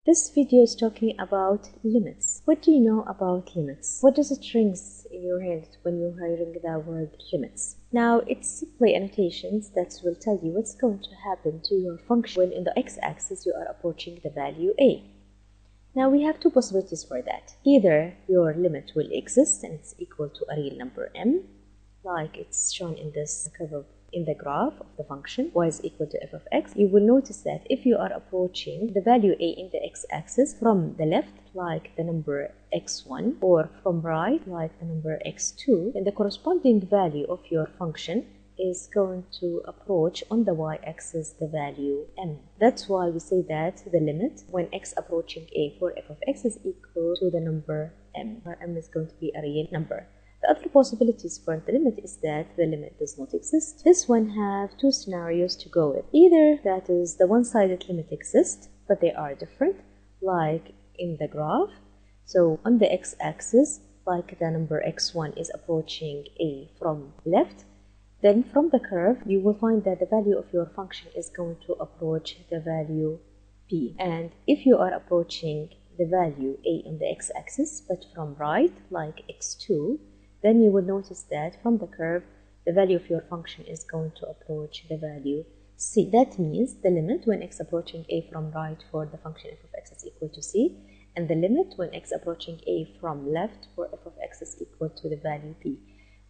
This video is talking about limits. What do you know about limits? What does it rings in your head when you're hearing the word limits? Now, it's simply annotations that will tell you what's going to happen to your function when in the x-axis you are approaching the value a. Now, we have two possibilities for that. Either your limit will exist and it's equal to a real number m, like it's shown in this curve in the graph of the function y is equal to f of x. You will notice that if you are approaching the value a in the x-axis from the left, like the number x1, or from right, like the number x2, then the corresponding value of your function is going to approach on the y-axis the value m. That's why we say that the limit when x approaching a for f of x is equal to the number m, where m is going to be a real number. The other possibilities for the limit is that the limit does not exist. This one have two scenarios to go with. Either that is the one-sided limit exists, but they are different, like in the graph. So on the x-axis, like the number x1 is approaching a from left, then from the curve, you will find that the value of your function is going to approach the value p. And if you are approaching the value a on the x-axis, but from right, like x2, then you will notice that from the curve, the value of your function is going to approach the value c. That means the limit when x approaching a from right for the function f of x is equal to c, and the limit when x approaching a from left for f of x is equal to the value p,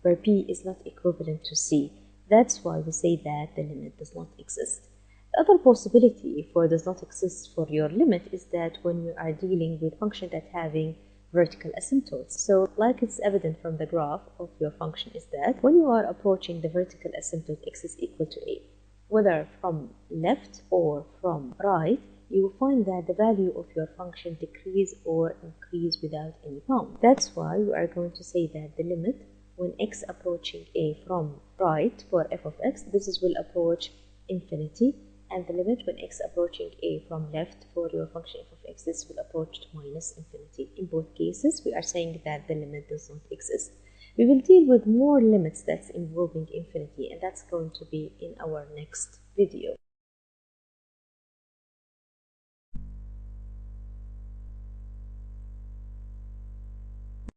where p is not equivalent to c. That's why we say that the limit does not exist. The other possibility for does not exist for your limit is that when you are dealing with function that having vertical asymptotes. So like it's evident from the graph of your function is that when you are approaching the vertical asymptote x is equal to a, whether from left or from right, you will find that the value of your function decrease or increase without any bound. That's why we are going to say that the limit when x approaching a from right for f of x, this will approach infinity, and the limit when x approaching a from left for your function f of x, this will approach to minus infinity. In both cases, we are saying that the limit does not exist. We will deal with more limits that's involving infinity, and that's going to be in our next video.